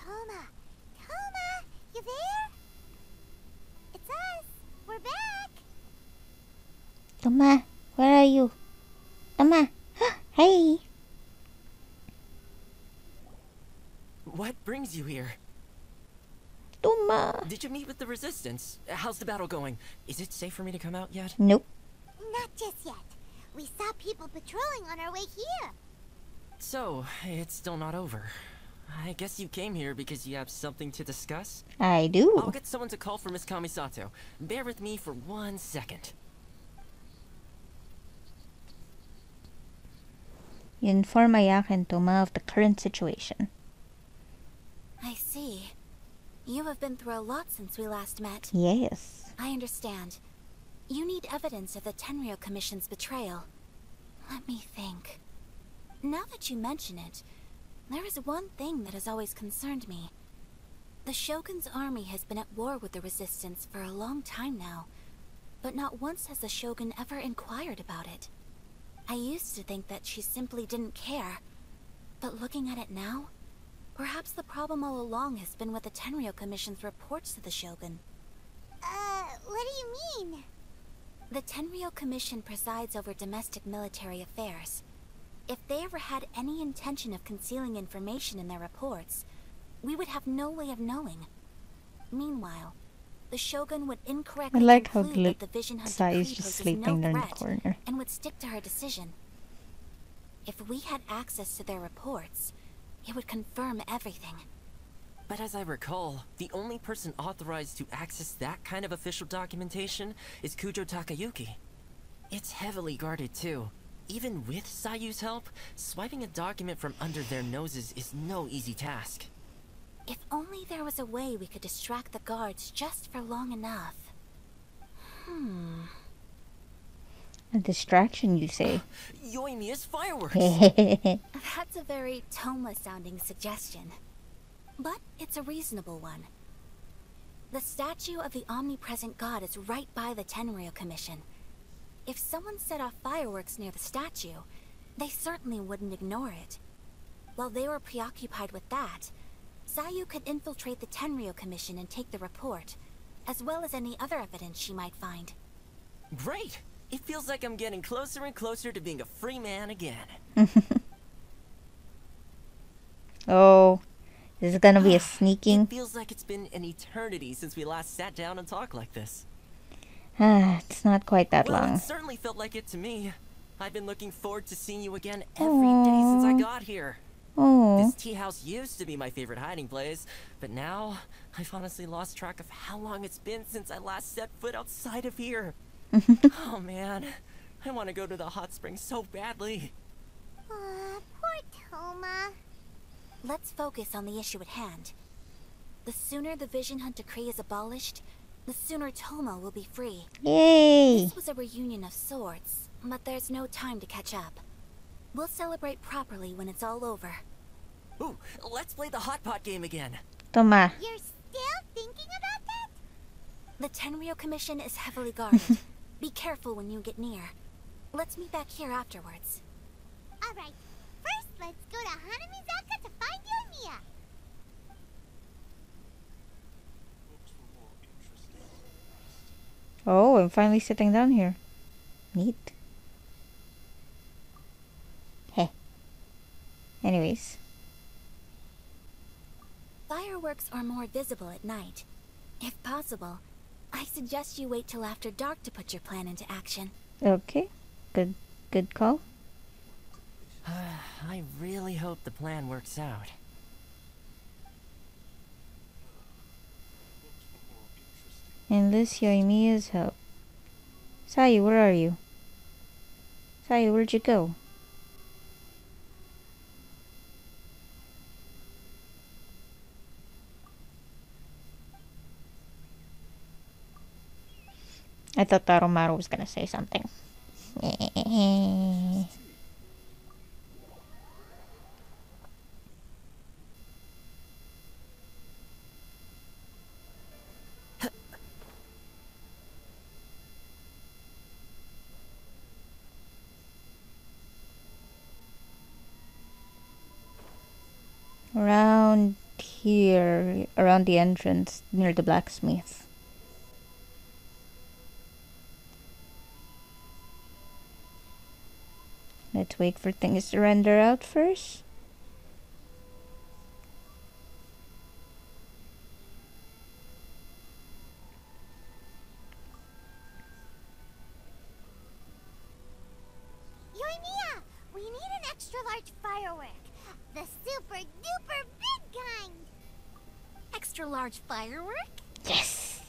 Toma, you there? It's us. We're back. Toma, where are you? Toma, hey. What brings you here? Toma. Did you meet with the Resistance? How's the battle going? Is it safe for me to come out yet? Nope. Not just yet. We saw people patrolling on our way here. So, it's still not over. I guess you came here because you have something to discuss? I do. I'll get someone to call for Miss Kamisato. Bear with me for 1 second. Inform Ayak and Toma of the current situation. I see. You have been through a lot since we last met. Yes. I understand. You need evidence of the Tenryo Commission's betrayal. Let me think. Now that you mention it, there is one thing that has always concerned me. The Shogun's army has been at war with the Resistance for a long time now, but not once has the Shogun ever inquired about it. I used to think that she simply didn't care, but looking at it now, perhaps the problem all along has been with the Tenryo Commission's reports to the Shogun. What do you mean? The Tenryo Commission presides over domestic military affairs. If they ever had any intention of concealing information in their reports, we would have no way of knowing. Meanwhile, the Shogun would I incorrectly like how conclude that the Vision Hunt Sai is decree just poses sleeping no there in the threat corner. and would stick to her decision. If we had access to their reports, it would confirm everything. But as I recall, the only person authorized to access that kind of official documentation is Kujo Takayuki. It's heavily guarded too. Even with Sayu's help, swiping a document from under their noses is no easy task. If only there was a way we could distract the guards just for long enough. A distraction, you say? Yoimiya's fireworks! That's a very Toma-sounding suggestion. But it's a reasonable one. The statue of the omnipresent god is right by the Tenryou Commission. If someone set off fireworks near the statue, they certainly wouldn't ignore it. While they were preoccupied with that, Sayu could infiltrate the Tenryou Commission and take the report, as well as any other evidence she might find. Great! It feels like I'm getting closer and closer to being a free man again. Oh, this is gonna be a sneaking. It feels like it's been an eternity since we last sat down and talked like this. It's not quite that Well, long. it certainly felt like it to me. I've been looking forward to seeing you again every day since I got here. Oh, This tea house used to be my favorite hiding place, but now I've honestly lost track of how long it's been since I last set foot outside of here. Oh man, I want to go to the hot springs so badly. Poor Toma. Let's focus on the issue at hand. The sooner the Vision Hunt decree is abolished, the sooner Toma will be free. yay! This was a reunion of sorts, but there's no time to catch up. We'll celebrate properly when it's all over. Ooh, let's play the hot pot game again. Toma. You're still thinking about that? The Tenryou Commission is heavily guarded. Be careful when you get near. Let's meet back here afterwards. Alright, first let's go to Hanamizaka to find Yoimiya. Oh, I'm finally sitting down here. Neat. Heh. Anyways. Fireworks are more visible at night. If possible, I suggest you wait till after dark to put your plan into action. Okay. Good call. I really hope the plan works out. Enlist Yoimiya's help. Sayu, where are you? Sayu, where'd you go? I thought Taromaru was gonna say something. Around here, around the entrance, near the blacksmith. Let's wait for things to render out first. Yoimiya, we need an extra large firework. The super duper big kind. Extra large firework? Yes!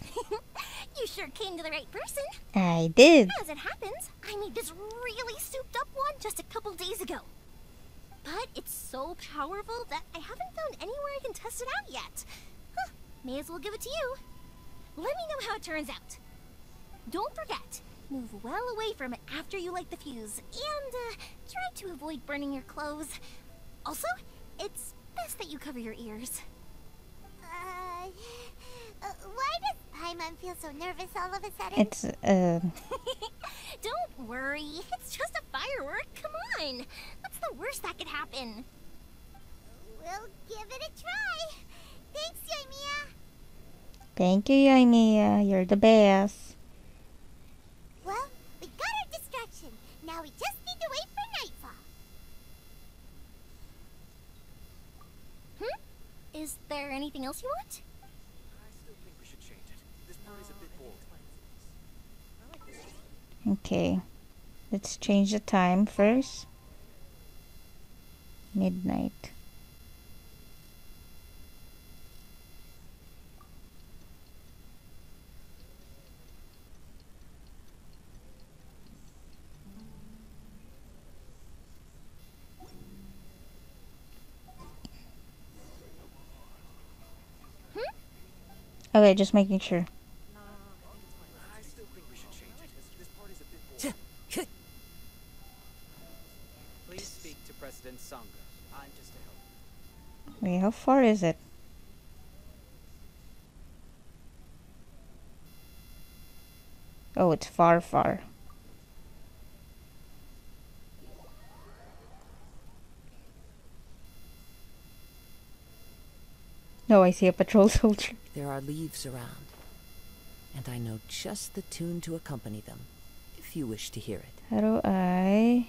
You sure came to the right person. I did! As it happens, I made this really souped up one just a couple days ago. But it's so powerful that I haven't found anywhere I can test it out yet. Huh, may as well give it to you. Let me know how it turns out. Don't forget, move well away from it after you light the fuse, and try to avoid burning your clothes. Also, it's best that you cover your ears. Why does Paimon feel so nervous all of a sudden? It's, Don't worry, it's just a firework. Come on, what's the worst that could happen? We'll give it a try. Thanks, Yoimiya. Thank you, Yoimiya. You're the best. Well, we got our distraction. Now we just need to wait for nightfall. Is there anything else you want? Okay. Let's change the time first. Midnight. Okay, just making sure. Please speak to President Sangha. I'm just a helper. Wait, how far is it? Oh, it's far, far. No, I see a patrol soldier. There are leaves around, and I know just the tune to accompany them, if you wish to hear it. How do I...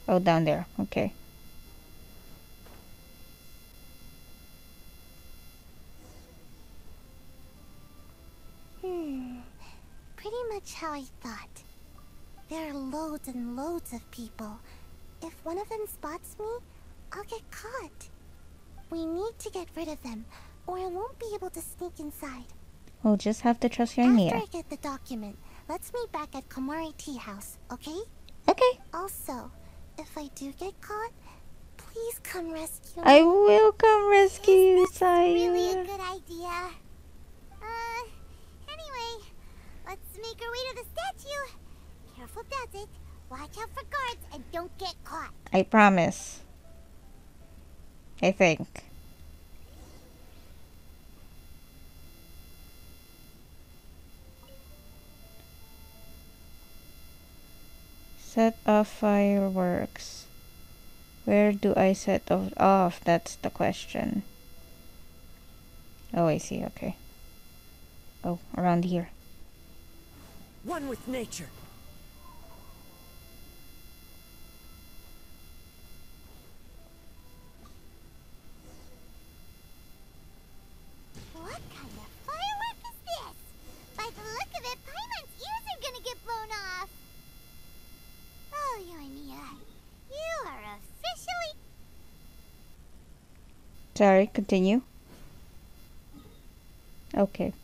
Oh, down there. Okay. Pretty much how I thought. There are loads and loads of people. If one of them spots me, I'll get caught. We need to get rid of them, or I won't be able to sneak inside. We'll just have to trust your After Nia. I get the document, let's meet back at Komari Tea House, okay? Okay. Also, if I do get caught, please come rescue me. I will come rescue you, Saya. Really a good idea. Anyway, let's make our way to the statue. Careful does it. Watch out for guards and don't get caught. I promise. I think. Set off fireworks. Where do I set off? That's the question. Oh, I see. Okay. Oh, around here. One with nature. What kind of firework is this? By the look of it, Paimon's ears are gonna get blown off. Oh, Yoimiya, you are officially... Sorry, continue. Okay.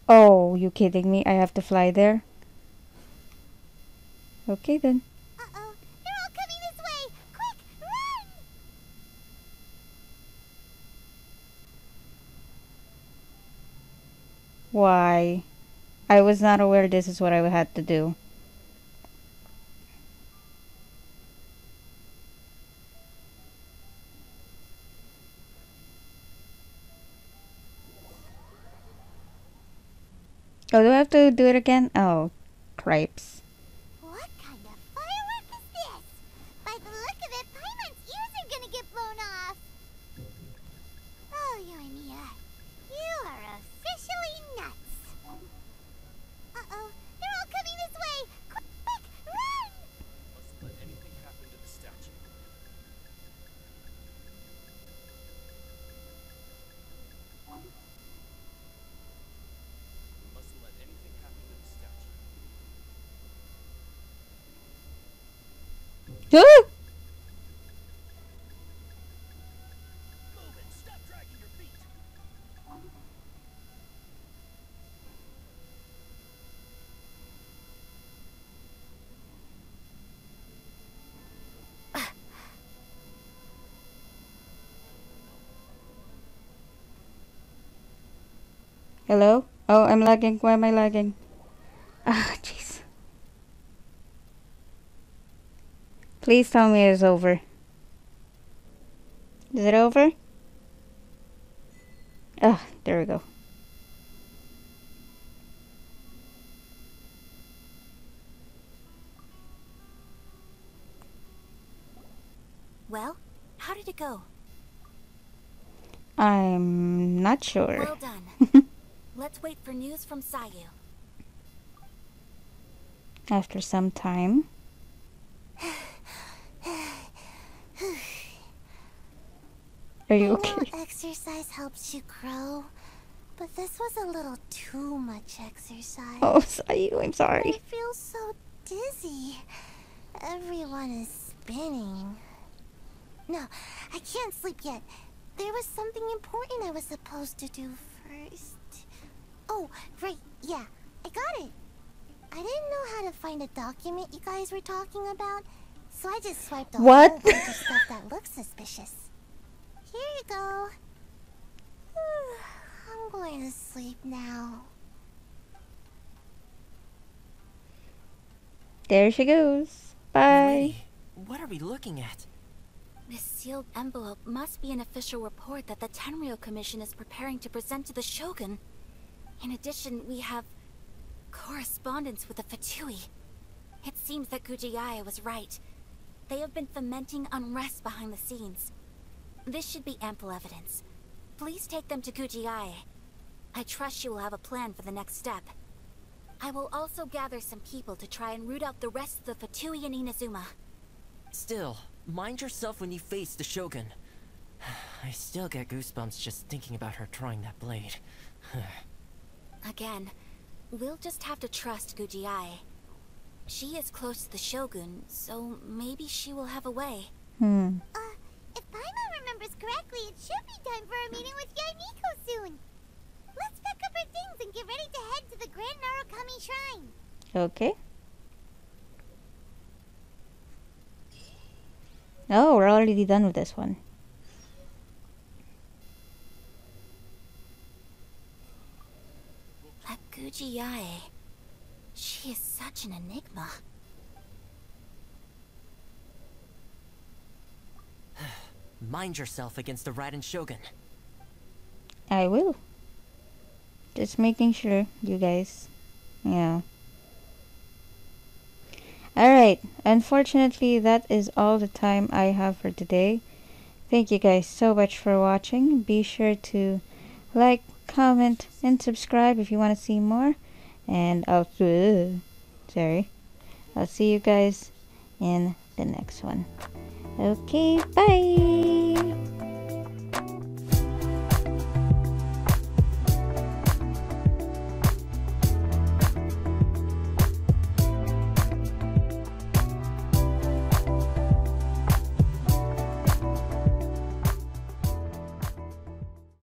Oh, you kidding me? I have to fly there? Okay then. Uh-oh, they're all coming this way! Quick, run! Why? I was not aware this is what I had to do. Oh, do I have to do it again? Oh, cripes. What kind of firework is this? By the look of it, Paimon's ears are gonna get blown off. Oh, Yoimiya, you are officially nuts. Uh-oh, they're all coming this way! Quick, run! Mustn't let anything happen to the statue. We mustn't let anything happen to the statue. Ah! Move it! Stop dragging your feet! Hello? Oh, I'm lagging. Why am I lagging? Ah, jeez. Please tell me it's over. Is it over? Ah, there we go. Well, how did it go? I'm not sure. Well done. Let's wait for news from Sayu. after some time. Are you okay? I know exercise helps you grow, but this was a little too much exercise. Oh, Sayu, I'm sorry. I feel so dizzy. Everyone is spinning. No, I can't sleep yet. There was something important I was supposed to do first. Oh, right, yeah, I got it. I didn't know how to find a document you guys were talking about, so I just swiped a whole bunch of stuff that looks suspicious. Here you go. I'm going to sleep now. There she goes. Bye. Lady, what are we looking at? This sealed envelope must be an official report that the Tenryou Commission is preparing to present to the Shogun. In addition, we have correspondence with the Fatui. It seems that Gujiae was right. They have been fomenting unrest behind the scenes. This should be ample evidence. Please take them to Gujiae. I trust you will have a plan for the next step. I will also gather some people to try and root out the rest of the Fatui in Inazuma. Still, mind yourself when you face the Shogun. I still get goosebumps just thinking about her drawing that blade. Again, we'll just have to trust Gujiae. She is close to the Shogun, so maybe she will have a way. If Paimon remembers correctly, it should be time for a meeting with Yainiko soon. Let's pack up our things and get ready to head to the Grand Narukami Shrine. Okay. Oh, we're already done with this one. That Gujiae, she is such an enigma. Mind yourself against the Raiden Shogun. I will. Just making sure, you guys. Yeah. Alright, unfortunately that is all the time I have for today. Thank you guys so much for watching. Be sure to like, comment, and subscribe if you want to see more. And I'll see you guys in the next one. Okay, bye!